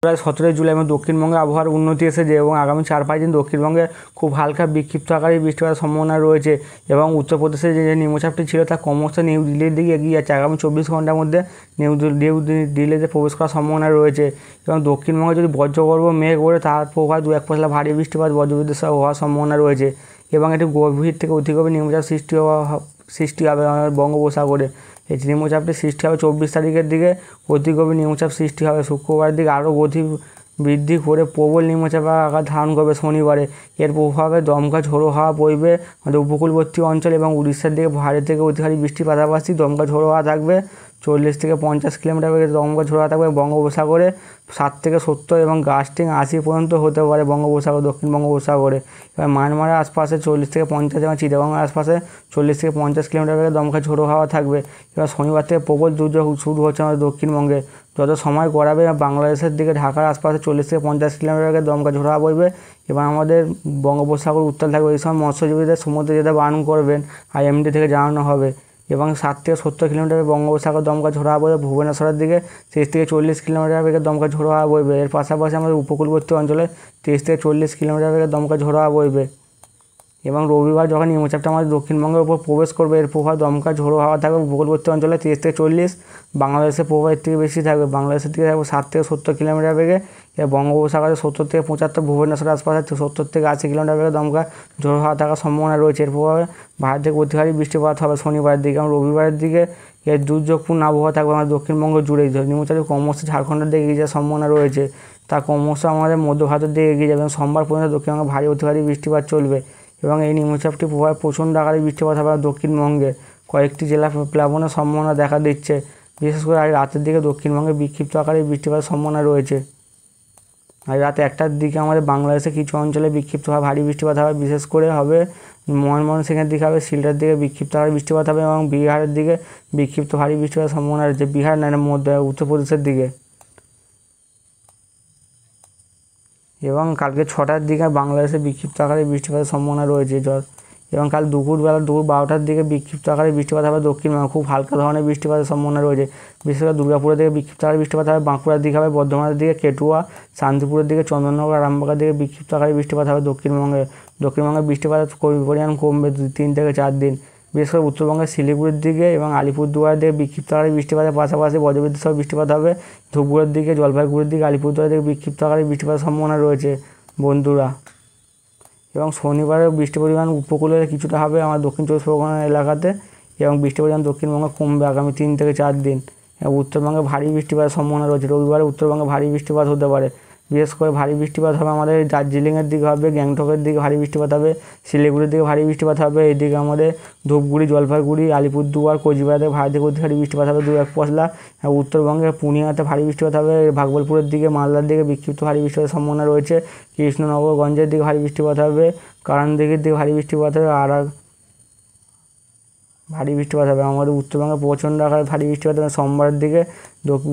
প্রায় 17 জুলাই দক্ষিণবঙ্গে আবহাওয়ার উন্নতি এসেছে এবং আগামী 4-5 দিন দক্ষিণবঙ্গে খুব হালকা বিক্ষিপ্ত আকারে বৃষ্টিপাতের সম্ভাবনা রয়েছে এবং উত্তরপ্রদেশে যে নিম্নচাপটি ছিল তা ক্রমশ নিউ দিল্লির দিকে এগিয়ে যাচ্ছে। আগামী 24 ঘন্টার মধ্যে নিউ দিল্লিতে প্রবেশ করার সম্ভাবনা রয়েছে এবং দক্ষিণবঙ্গে যদি বজ্রগর্ভ মেঘ ওঠে তার প্রভাবে 2-1 পশলা ভারী বৃষ্টিপাত বজ্রবিদ্যুৎ সহ হওয়ার সম্ভাবনা রয়েছে এবং এটি গভীর থেকে অতি গভীর নিম্নচাপ সৃষ্টি হবে আমাদের বঙ্গোপসাগরে। এই নিম্নচাপটি সৃষ্টি হবে 24 তারিখের দিকে, অতি গভীর নিম্নচাপ সৃষ্টি হবে। শুক্রবারের দিকে আরও গতি বৃদ্ধি করে প্রবল নিম্নচাপের আকার ধারণ করবে শনিবারে। এর প্রভাবে দমকা ঝোড়ো হাওয়া বইবে আমাদের উপকূলবর্তী অঞ্চল এবং উড়িষ্যার দিকে ভারী থেকে অতি ভারী বৃষ্টির পাশাপাশি দমকা ঝোড়ো হাওয়া থাকবে। 40 থেকে 50 কিলোমিটার বেগে দমকা ঝোড়ো হাওয়া থাকবে বঙ্গোপসাগরে। 60 থেকে 70 এবং গাস্টিং 80 পর্যন্ত হতে পারে দক্ষিণ বঙ্গোপসাগরে। এবার মায়ানমারের আশপাশে 40 থেকে 50 এবং চিটাগংয়ের আশপাশে 40 থেকে 50 কিলোমিটার বেগে দমকা ঝোড়ো হাওয়া থাকবে। এবার শনিবার থেকে প্রবল দুর্যোগ শুরু হচ্ছে আমাদের দক্ষিণবঙ্গে। যত সময় গড়াবে বাংলাদেশের দিকে ঢাকার আশপাশে 40 থেকে 50 কিলোমিটার বেগে দমকা ঝোড়ো হাওয়া বইবে এবং আমাদের বঙ্গোপসাগর উত্তাল থাকবে। এই সময় মৎস্যজীবীদের সমুদ্রে যেতে বারণ করবেন, IMD থেকে জানানো হবে। এবং 60 থেকে 70 কিলোমিটার বঙ্গোপসাগর দমকা ঝোড়ো হাওয়া বইবে ভুবনেশ্বরের দিকে। 30 থেকে 40 কিলোমিটার বেগে দমকা ঝোড়ো হাওয়া বইবে। এর পাশাপাশি আমাদের উপকূলবর্তী অঞ্চলে 30 থেকে 40 কিলোমিটার বেগে দমকা ঝোড়ো হাওয়া বইবে এবং রবিবার যখন নিম্নচাপটা আমাদের দক্ষিণবঙ্গের উপর প্রবেশ করবে এর প্রভাব দমকা ঝোড়ো হাওয়া থাকবে উপকূলবর্তী অঞ্চলে 30 থেকে 40। বাংলাদেশের প্রভাব এর থেকে বেশি থাকবে, বাংলাদেশের দিকে থাকবে 60 থেকে 70 কিলোমিটার বেগে। এবার বঙ্গোপসাগরে 70 থেকে 75, ভুবনেশ্বরের আশপাশে 70 থেকে 80 কিলোমিটার বেগে দমকা ঝোড়ো হাওয়া থাকার সম্ভাবনা রয়েছে। এর প্রভাবে ভারত থেকে অতি ভারী বৃষ্টিপাত হবে শনিবারের দিকে এবং রবিবারের দিকে এর দুর্যোগপূর্ণ আবহাওয়া থাকবে আমাদের দক্ষিণবঙ্গ জুড়েই। নিম্নচাপটি ক্রমশ ঝাড়খণ্ডের দিকে এগিয়ে যাওয়ার সম্ভাবনা রয়েছে, তা ক্রমশ আমাদের মধ্য ভারতের দিকে এগিয়ে যাবে এবং সোমবার পর্যন্ত দক্ষিণবঙ্গে ভারী অতি ভারী বৃষ্টিপাত চলবে এবং এই নিম্নচাপটির প্রভাবে প্রচণ্ড আকারে বৃষ্টিপাত হবে দক্ষিণবঙ্গে। কয়েকটি জেলা প্লাবনের সম্ভাবনা দেখা দিচ্ছে, বিশেষ করে আজ রাতের দিকে দক্ষিণবঙ্গে বিক্ষিপ্ত আকারে বৃষ্টিপাতের সম্ভাবনা রয়েছে। আজ রাত 1টার দিকে আমাদের বাংলাদেশে কিছু অঞ্চলে বিক্ষিপ্তভাবে ভারী বৃষ্টিপাত হবে, বিশেষ করে হবে ময়মনসিংহের দিকে হবে, সিলেটের দিকে বিক্ষিপ্ত আকারে বৃষ্টিপাত হবে এবং বিহারের দিকে বিক্ষিপ্ত ভারী বৃষ্টিপাতের সম্ভাবনা রয়েছে। বিহার মধ্যে উত্তরপ্রদেশের দিকে। এবং কালকে 6টার দিকে বাংলাদেশে বিক্ষিপ্ত আকারে বৃষ্টিপাতের সম্ভাবনা রয়েছে এবং কাল দুপুর 12টার দিকে বিক্ষিপ্ত আকারে বৃষ্টিপাত হবে দক্ষিণবঙ্গে। খুব হালকা ধরনের বৃষ্টিপাতের সম্ভাবনা রয়েছে, বিশেষ করে দুর্গাপুরের দিকে বিক্ষিপ্ত আকারে বৃষ্টিপাত হবে, বাঁকুড়ার দিকে হবে, বর্ধমানের দিকে কেটুয়া, শান্তিপুরের দিকে, চন্দননগর, আরামবাগের দিকে বিক্ষিপ্ত আকারে বৃষ্টিপাত হবে দক্ষিণবঙ্গে বৃষ্টিপাতের পরিমাণ কমবে 3 থেকে 4 দিন। বিশেষ করে উত্তরবঙ্গের শিলিগুড়ির দিকে এবং আলিপুরদুয়ারের দিকে বিক্ষিপ্ত আকারে বৃষ্টিপাতের পাশাপাশি বজ্রবিদ্যুৎ সহ বৃষ্টিপাত হবে। ধূপগুড়ির দিকে, জলপাইগুড়ির দিকে, আলিপুরদুয়ারের দিকে বিক্ষিপ্ত আকারে বৃষ্টিপাতের সম্ভাবনা রয়েছে বন্ধুরা। এবং শনিবারের বৃষ্টির পরিমাণ উপকূলের কিছুটা হবে আমার দক্ষিণ 24 পরগনা এলাকাতে এবং বৃষ্টির পরিমাণ দক্ষিণবঙ্গে কমবে আগামী 3 থেকে 4 দিন। উত্তরবঙ্গে ভারী বৃষ্টিপাতের সম্ভাবনা রয়েছে, রবিবারে উত্তরবঙ্গে ভারী বৃষ্টিপাত হতে পারে। বিশেষ করে ভারী বৃষ্টিপাত হবে আমাদের দার্জিলিংয়ের দিকে হবে, গ্যাংটকের দিকে ভারী বৃষ্টিপাত হবে, শিলিগুড়ির দিকে ভারী বৃষ্টিপাত হবে। এইদিকে আমাদের ধূপগুড়ি, জলপাইগুড়ি, আলিপুরদুয়ার, কোচবিহারে ভারী থেকে অতি ভারী বৃষ্টিপাত হবে 2-1 পশলা। উত্তরবঙ্গে পূর্ণিয়াতে ভারী বৃষ্টিপাত হবে, ভাগলপুরের দিকে, মালদার দিকে বিক্ষিপ্ত ভারী বৃষ্টিপাতের সম্ভাবনা রয়েছে। কৃষ্ণনগরগঞ্জের দিকে ভারী বৃষ্টিপাত হবে, কারণদিঘির দিকে ভারী বৃষ্টিপাত হবে, ভারী বৃষ্টিপাত হবে। আমাদের উত্তরবঙ্গে প্রচণ্ড আকারে ভারী বৃষ্টিপাত হবে সোমবারের দিকে।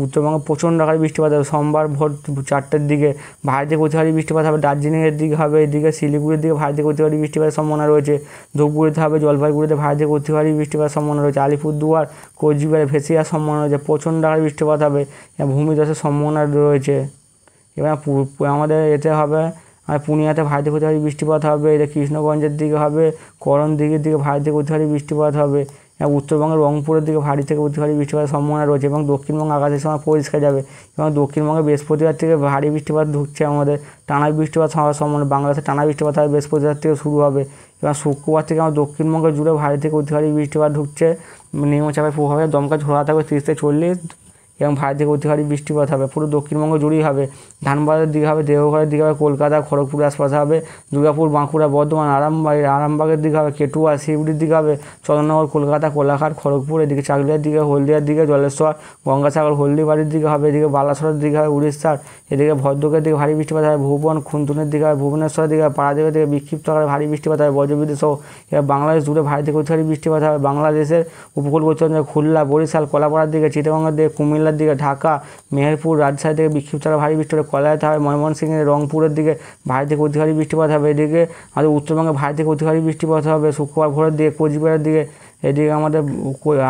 উত্তরবঙ্গে প্রচণ্ড আকারে বৃষ্টিপাত হবে সোমবার ভোর 4টার দিকে। ভারী থেকে অতি ভারী বৃষ্টিপাত হবে দার্জিলিংয়ের দিকে হবে, এদিকে শিলিগুড়ির দিকে ভারী থেকে অতি ভারী বৃষ্টিপাতের সম্ভাবনা রয়েছে। ধূপগুড়িতে হবে, জলপাইগুড়িতে ভারী থেকে অতি ভারী বৃষ্টিপাতের সম্ভাবনা রয়েছে। আলিপুরদুয়ার, কোচবিহারে ভেসে যাওয়ার সম্ভাবনা রয়েছে, প্রচণ্ড আকারে বৃষ্টিপাত হবে, ভূমিধসের সম্ভাবনা রয়েছে। এবার আমাদের এতে হবে আর পূর্ণিয়াতে ভারী থেকে অতি ভারী বৃষ্টিপাত হবে, এটা কৃষ্ণগঞ্জের দিকে হবে, করণদিঘির দিকে ভারী থেকে অতি ভারী বৃষ্টিপাত হবে। উত্তরবঙ্গের রংপুরের দিকে ভারী থেকে অতি ভারী বৃষ্টিপাতের সম্ভাবনা রয়েছে এবং দক্ষিণবঙ্গ আকাশের সময় পরিষ্কার যাবে এবং দক্ষিণবঙ্গে বৃহস্পতিবার থেকে ভারী বৃষ্টিপাত ঢুকছে আমাদের। টানা বৃষ্টিপাত হওয়ার সম্ভাবনা, বাংলাদেশে টানা বৃষ্টিপাত হবে বৃহস্পতিবার থেকে শুরু হবে এবং শুক্রবার থেকে আমার দক্ষিণবঙ্গ জুড়ে ভারী থেকে অতি ভারী বৃষ্টিপাত ঢুকছে। নিম্নচাপের প্রভাবে দমকা ঝোড়ো হাওয়া থাকবে 30 থেকে 40 এবং ভারী থেকে অতি ভারী বৃষ্টিপাত হবে পুরো দক্ষিণবঙ্গ জুড়েই হবে। ধানবাদের দিকে হবে, দেওঘরের দিকে হবে, কলকাতা, খড়গপুরের আশপাশে হবে, দুর্গাপুর, বাঁকুড়া, বর্ধমান, আরামবাগের দিকে হবে, কেটুয়া, শিউড়ির দিকে হবে, চন্দননগর, কলকাতা, কোলাঘাট, খড়গপুর, এদিকে চাকলিয়ার দিকে, হলদিয়ার দিকে, জলেশ্বর, গঙ্গাসাগর, হলদিবাড়ির দিকে হবে, এদিকে বালাসোরের দিকে হবে, উড়িষ্যার, এদিকে ভদ্রকের দিকে ভারী বৃষ্টিপাত হবে, ভুবন, খুনতুনের দিকে হবে, ভুবনেশ্বরের দিকে, পাড়াদ্বীপের দিকে বিক্ষিপ্ত আকারে ভারী বৃষ্টিপাত হবে বজ্রবিদ্যুৎ সহ। এবার বাংলাদেশ জুড়ে ভারী থেকে অতি ভারী বৃষ্টিপাত হবে। বাংলাদেশের উপকূলবর্তী অঞ্চলে খুলনা, বরিশাল, কলাপাড়ার দিকে, চিটাগংয়ের দিকে, কুমিল্লার দিকে, ঢাকা, মেহেরপুর, রাজশাহী থেকে বিক্ষিপ্ত আকারে ভারী বৃষ্টি হবে। কলাইতে হবে, ময়মনসিংহের, রংপুরের দিকে ভারী থেকে অতি ভারী বৃষ্টিপাত হবে। এদিকে আমাদের উত্তরবঙ্গে ভারী থেকে অতি ভারী বৃষ্টিপাত হবে শুক্রবার ভোরের দিকে, কোচবিহারের দিকে, এদিকে আমাদের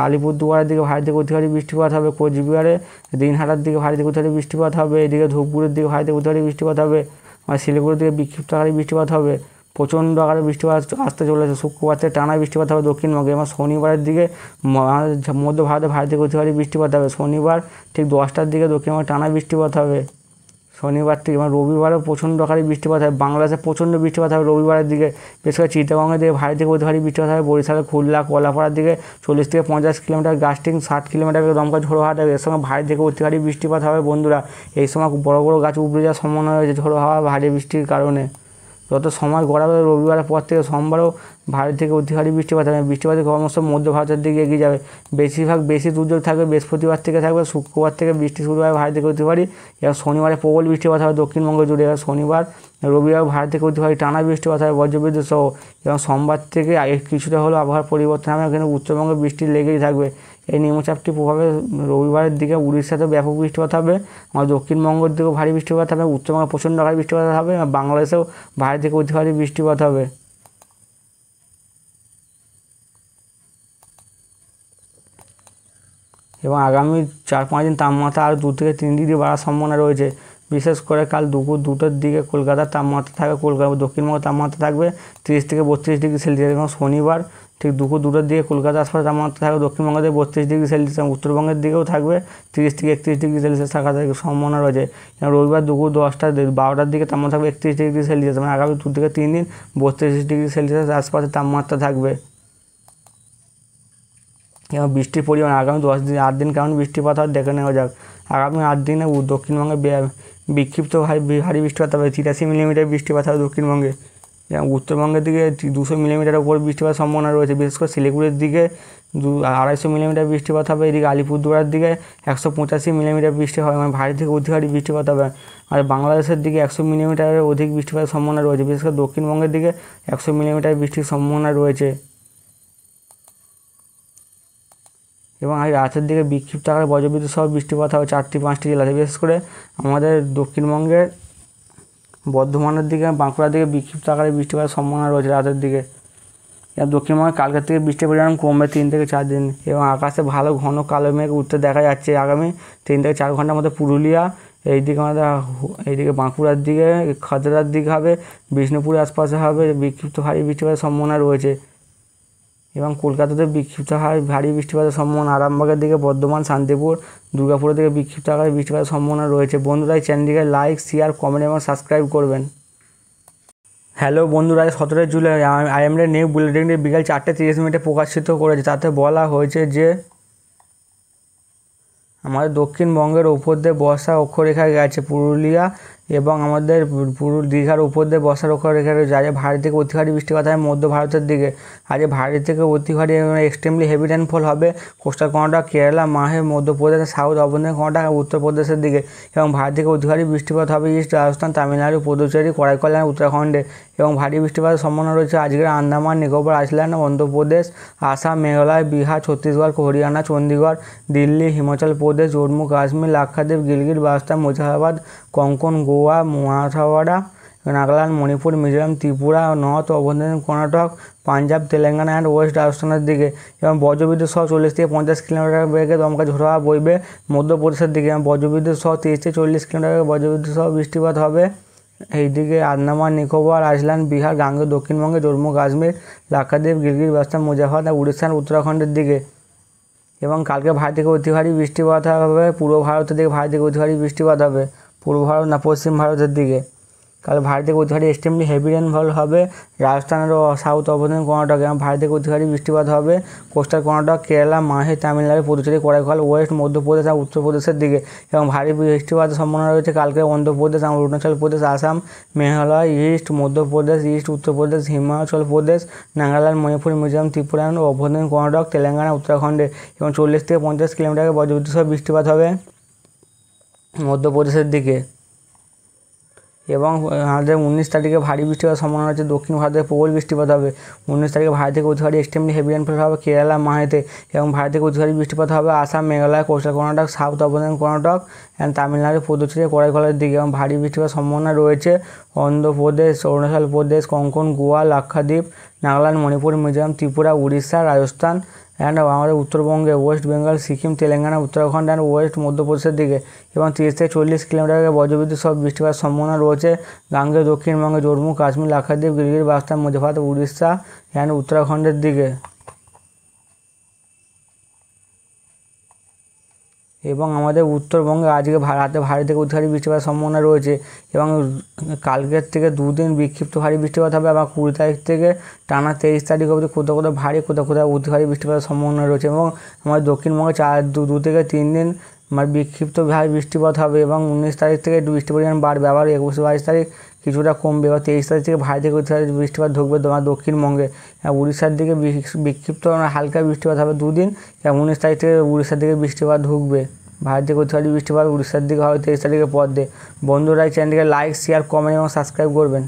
আলিপুরদুয়ারের দিকে ভারী থেকে অতি ভারী বৃষ্টিপাত হবে, কোচবিহারে দিনহাটার দিকে ভারী থেকে অতি ভারী বৃষ্টিপাত হবে, এদিকে ধূপগুড়ির দিকে ভারী থেকে অতি ভারী বৃষ্টিপাত হবে, আর শিলিগুড়ির দিকে বিক্ষিপ্ত আকারে বৃষ্টিপাত হবে, প্রচণ্ড আকারে বৃষ্টিপাত আসতে চলেছে। শুক্রবার থেকে টানা বৃষ্টিপাত হবে দক্ষিণবঙ্গে, এবং শনিবারের দিকে মধ্য ভারতে ভারী থেকে অতি ভারী বৃষ্টিপাত হবে। শনিবার ঠিক 10টার দিকে দক্ষিণবঙ্গে টানা বৃষ্টিপাত হবে শনিবার থেকে, এবং রবিবারও প্রচণ্ড আকারে বৃষ্টিপাত হবে। বাংলাদেশে প্রচণ্ড বৃষ্টিপাত হবে রবিবারের দিকে, বিশেষ করে চিটাগংয়ের দিকে ভারী থেকে অতি ভারী বৃষ্টিপাত হবে। বরিশালে খুলনা কলাপাড়ার দিকে 40 থেকে 50 কিলোমিটার, গাস্টিং 60 কিলোমিটার দমকা ঝোড়ো হাওয়া হবে। এর সঙ্গে ভারী থেকে অতি ভারী বৃষ্টিপাত হবে বন্ধুরা। এই সময় বড় বড় গাছ উপড়ে যাওয়ার সম্ভাবনা রয়েছে ঝোড়ো হাওয়া ভারী বৃষ্টির কারণে। যত সময় গড়াবে রবিবারের পর থেকে সোমবারও ভারী থেকে অতি ভারী বৃষ্টিপাত হবে। বৃষ্টিপাতের ক্রমশ মধ্য ভারতের দিকে এগিয়ে যাবে। বেশি দুর্যোগ থাকবে বৃহস্পতিবার থেকে থাকবে। শুক্রবার থেকে বৃষ্টি শুরু হবে ভারী থেকে অতি ভারী, এবং শনিবারে প্রবল বৃষ্টিপাত হবে দক্ষিণবঙ্গ জুড়ে। শনিবার রবিবার ভারী থেকে অতি ভারী টানা বৃষ্টিপাত হবে বজ্রবিদ্যুৎ সহ, এবং সোমবার থেকে কিছুটা হলেও আবহাওয়ার পরিবর্তন হবে, কিন্তু উত্তরবঙ্গে বৃষ্টি লেগেই থাকবে। এই নিম্নচাপটির প্রভাবে রবিবারের দিকে উড়িষ্যাতে ব্যাপক বৃষ্টিপাত হবে, আমার দক্ষিণবঙ্গের দিকেও ভারী বৃষ্টিপাত হবে, উত্তরবঙ্গে প্রচণ্ড ভারী বৃষ্টিপাত হবে, এবং বাংলাদেশেও ভারী থেকে অতি ভারী বৃষ্টিপাত হবে। এবং আগামী 4-5 দিন তাপমাত্রা আরও 2 থেকে 3 ডিগ্রি বাড়ার সম্ভাবনা রয়েছে। বিশেষ করে কাল দুপুর 2টোর দিকে কলকাতার তাপমাত্রা থাকবে, দক্ষিণবঙ্গের তাপমাত্রা থাকবে 30 থেকে 32 ডিগ্রি সেলসিয়াস, এবং শনিবার ঠিক দুপুর 2টোর দিকে কলকাতার আশপাশে তাপমাত্রা থাকবে দক্ষিণবঙ্গে 32 ডিগ্রি সেলসিয়াস, এবং উত্তরবঙ্গের দিকেও থাকবে 30 থেকে 31 ডিগ্রি সেলসিয়াস থাকার সম্ভাবনা রয়েছে। এবং রবিবার দুপুর 12টার দিকে তাপমাত্রা থাকবে 31 ডিগ্রি সেলসিয়াস, মানে আগামী 2 থেকে 3 দিন 32 ডিগ্রি সেলসিয়াস আশপাশে তাপমাত্রা থাকবে। এবং বৃষ্টির পরিমাণ আগামী 8 দিন কেমন বৃষ্টিপাত হয় দেখে নেওয়া যাক। আগামী 8 দিনে দক্ষিণবঙ্গে বিক্ষিপ্ত ভারী বৃষ্টিপাত হবে, 83 মিলিমিটার বৃষ্টিপাত হবে দক্ষিণবঙ্গে, এবং উত্তরবঙ্গের দিকে 200 মিলিমিটার উপর বৃষ্টিপাত সম্ভাবনা রয়েছে। বিশেষ করে শিলিগুড়ির দিকে 250 মিলিমিটার বৃষ্টিপাত হবে, এদিকে আলিপুরদুয়ারের দিকে 185 মিলিমিটার বৃষ্টি হবে, মানে ভারী থেকে অতি ভারী বৃষ্টিপাত হবে। আর বাংলাদেশের দিকে 100 মিলিমিটারের অধিক বৃষ্টিপাতের সম্ভাবনা রয়েছে, বিশেষ করে দক্ষিণবঙ্গের দিকে 100 মিলিমিটার বৃষ্টির সম্ভাবনা রয়েছে। এবং আজ রাতের দিকে বিক্ষিপ্ত আকারে বজ্রবিদ্যুৎ সহ বৃষ্টিপাত হবে 4-5টি জেলাতে, বিশেষ করে আমাদের দক্ষিণবঙ্গের বর্ধমানের দিকে, বাঁকুড়ার দিকে বিক্ষিপ্ত আকারে বৃষ্টিপাতের সম্ভাবনা রয়েছে রাতের দিকে। এবং দক্ষিণবঙ্গে কালকের থেকে বৃষ্টির পরিমাণ কমবে 3 থেকে 4 দিন, এবং আকাশে ভালো ঘন কালো মেঘ উঠতে দেখা যাচ্ছে আগামী 3 থেকে 4 ঘন্টার মধ্যে। পুরুলিয়া এইদিকে আমাদের এইদিকে বাঁকুড়ার দিকে, খাতড়ার দিকে হবে, বিষ্ণুপুরের আশপাশে হবে বিক্ষিপ্ত ভারী বৃষ্টিপাতের সম্ভাবনা রয়েছে। এবং কলকাতাতে বিক্ষিপ্ত ভারী বৃষ্টিপাতের সম্ভাবনা, আরামবাগের দিকে, বর্ধমান, শান্তিপুর, দুর্গাপুরের দিকে বিক্ষিপ্ত আকারে বৃষ্টিপাতের সম্ভাবনা রয়েছে। বন্ধুরা এই চ্যানেলটিকে লাইক, শেয়ার, কমেন্ট এবং সাবস্ক্রাইব করবেন। হ্যালো বন্ধুরা, 17 জুলাই আইএমডি নিউ বুলেটিনটি বিকাল 4:30 প্রকাশিত করেছে। তাতে বলা হয়েছে যে আমাদের দক্ষিণবঙ্গের উপর দিয়ে বর্ষা অক্ষরেখা গেছে পুরুলিয়া, এবং আমাদের দীঘার উপর দিয়ে বর্ষার অক্ষরেখা রয়েছে। আজ ভারী থেকে অতি ভারী বৃষ্টিপাত হবে মধ্য ভারতের দিকে। আজ ভারী থেকে অতি ভারী এক্সট্রিমলি হেভি রেনফল হবে কোস্টাল কর্ণাটক, কেরালা, মাহে, মধ্যপ্রদেশ, সাউথ অভ্যন্তরীণ কর্ণাটক, উত্তরপ্রদেশের দিকে। এবং ভারী থেকে অতি ভারী বৃষ্টিপাত হবে ইস্ট রাজস্থান, তামিলনাড়ু, পুদুচেরি, করাইকাল, উত্তরাখণ্ডে। এবং ভারী বৃষ্টিপাতের সম্ভাবনা রয়েছে আজকের আন্দামান নিকোবর আইল্যান্ড, অন্ধ্রপ্রদেশ, আসাম, মেঘালয়, বিহার, ছত্তিশগড়, হরিয়ানা, চণ্ডীগড়, দিল্লি, হিমাচল প্রদেশ, জম্মু কাশ্মীর, লাক্ষাদ্বীপ, গিলগিট বালতিস্তান, মুজাফরবাদ, কোঙ্কন, গোয়া, মারাঠওয়াড়া, নাগাল্যান্ড, মণিপুর, মিজোরাম, ত্রিপুরা, নর্থ অভ্যন্তরীণ কর্ণাটক, পাঞ্জাব, তেলেঙ্গানা অ্যান্ড ওয়েস্ট রাজস্থানের দিকে। এবং বজ্রবিদ্যুৎ সহ 40 থেকে 50 কিলোমিটার বেগে দমকা ঝোড়ো হাওয়া বইবে মধ্যপ্রদেশের দিকে, এবং বজ্রবিদ্যুৎ সহ 30 থেকে 40 কিলোমিটার বেগে বজ্রবিদ্যুৎ সহ বৃষ্টিপাত হবে এইদিকে আন্দামান নিকোবর আইল্যান্ড, বিহার, গাঙ্গেয় দক্ষিণবঙ্গে, জম্মু কাশ্মীর, লাক্ষাদ্বীপ, গিলগিট বালতিস্তান, মুজাফরবাদ, উড়িষ্যা, উত্তরাখণ্ডের দিকে। এবং কালকে ভারী থেকে অতি ভারী বৃষ্টিপাত হবে পূর্ব ভারতের দিকে, ভারী থেকে অতি ভারী বৃষ্টিপাত হবে পূর্ব ভারত না পশ্চিম ভারতের দিকে। কাল ভারী থেকে অতি ভারী এক্সট্রিমলি হেভি রেনফল হবে রাজস্থানের ও সাউথ অভ্যন্তরীণ কর্ণাটক, এবং ভারী থেকে অতি ভারী বৃষ্টিপাত হবে কোস্টাল কর্ণাটক, কেরালা, মাহে, তামিলনাড়ু, পুদুচেরি, করাইকাল, ওয়েস্ট মধ্যপ্রদেশ আর উত্তরপ্রদেশের দিকে। এবং ভারী বৃষ্টিপাতের সম্ভাবনা রয়েছে কালকে অন্ধ্রপ্রদেশ, অরুণাচল প্রদেশ, আসাম, মেঘালয়, ইস্ট মধ্যপ্রদেশ, ইস্ট উত্তরপ্রদেশ, হিমাচল প্রদেশ, নাগাল্যান্ড, মণিপুর, মিজোরাম, ত্রিপুরা ও অভ্যন্তরীণ কর্ণাটক, তেলেঙ্গানা, উত্তরাখণ্ডে। এবং 40 থেকে 50 কিলোমিটার বজ্রবিদ্যুৎ সহ বৃষ্টিপাত হবে মধ্যপ্রদেশের দিকে। এবং আমাদের 19 তারিখে ভারী বৃষ্টিপাতের সম্ভাবনা আছে দক্ষিণ ভারতে, প্রবল বৃষ্টিপাত হবে 19 তারিখে। ভারী থেকে অতি ভারী এক্সট্রিমলি হেভি রেনফল হবে কেরালা, মাহেতে। এবং ভারী থেকে অতি ভারী বৃষ্টিপাত হবে আসাম, মেঘালয়, কোস্টাল কর্ণাটক, সাউথ অভ্যন্তরীণ কর্ণাটক অ্যান্ড তামিলনাড়ু, পুদুচেরি, করাইকালের দিকে। এবং ভারী বৃষ্টিপাতের সম্ভাবনা রয়েছে অন্ধ্রপ্রদেশ, অরুণাচল প্রদেশ, কোঙ্কন, গোয়া, লাক্ষাদ্বীপ, নাগাল্যান্ড, মণিপুর, মিজোরাম, ত্রিপুরা, উড়িষ্যা, রাজস্থান, অ্যান্ড আমাদের উত্তরবঙ্গে West Bengal, Sikkim, Telangana, Uttarakhand and West মধ্যপ্রদেশের দিকে এবং 30 থেকে 40 কিলোমিটার বজ্রবিদ্যুৎ সহ বৃষ্টিপাতের সম্ভাবনা রয়েছে। গাঙ্গেয় দক্ষিণবঙ্গে জম্মু, কাশ্মীর, লাক্ষাদ্বীপ, গিরগির, বাস্তান, মধ্যপ্রদেশ, উড়িষ্যা অ্যান্ড উত্তরাখণ্ডের দিকে। এবং আমাদের উত্তরবঙ্গে আজকে রাতে ভারী থেকে অতি ভারী বৃষ্টিপাতের সম্ভাবনা রয়েছে এবং কালকের থেকে দুদিন বিক্ষিপ্ত ভারী বৃষ্টিপাত হবে। আবার 20 তারিখ থেকে টানা 23 তারিখ অবধি কোথাও কোথাও ভারী, কোথাও কোথাও অতি ভারী বৃষ্টিপাতের সম্ভাবনা রয়েছে এবং আমাদের দক্ষিণবঙ্গে 2 থেকে 3 দিন বিক্ষিপ্ত ভারী বৃষ্টিপাত হবে এবং 19 তারিখ থেকে একটু বৃষ্টির পরিমাণ বাড়বে। আবার 21-22 তারিখ কিছুটা কমবে এবং 23 তারিখ থেকে ভারী থেকে অতি ভারী বৃষ্টিপাত ঢুকবে তোমার দক্ষিণবঙ্গে। উড়িষ্যার দিকে বিক্ষিপ্ত হালকা বৃষ্টিপাত হবে 2 দিন এবং 19 তারিখ থেকে উড়িষ্যার দিকে বৃষ্টিপাত ঢুকবে। ভারত থেকে অতি ভারী বৃষ্টিপাত উড়িষ্যার দিকে হবে 23 তারিখের পর দিয়ে। বন্ধুরা এই চ্যানেলটিকে লাইক, শেয়ার, কমেন্ট এবং সাবস্ক্রাইব করবেন।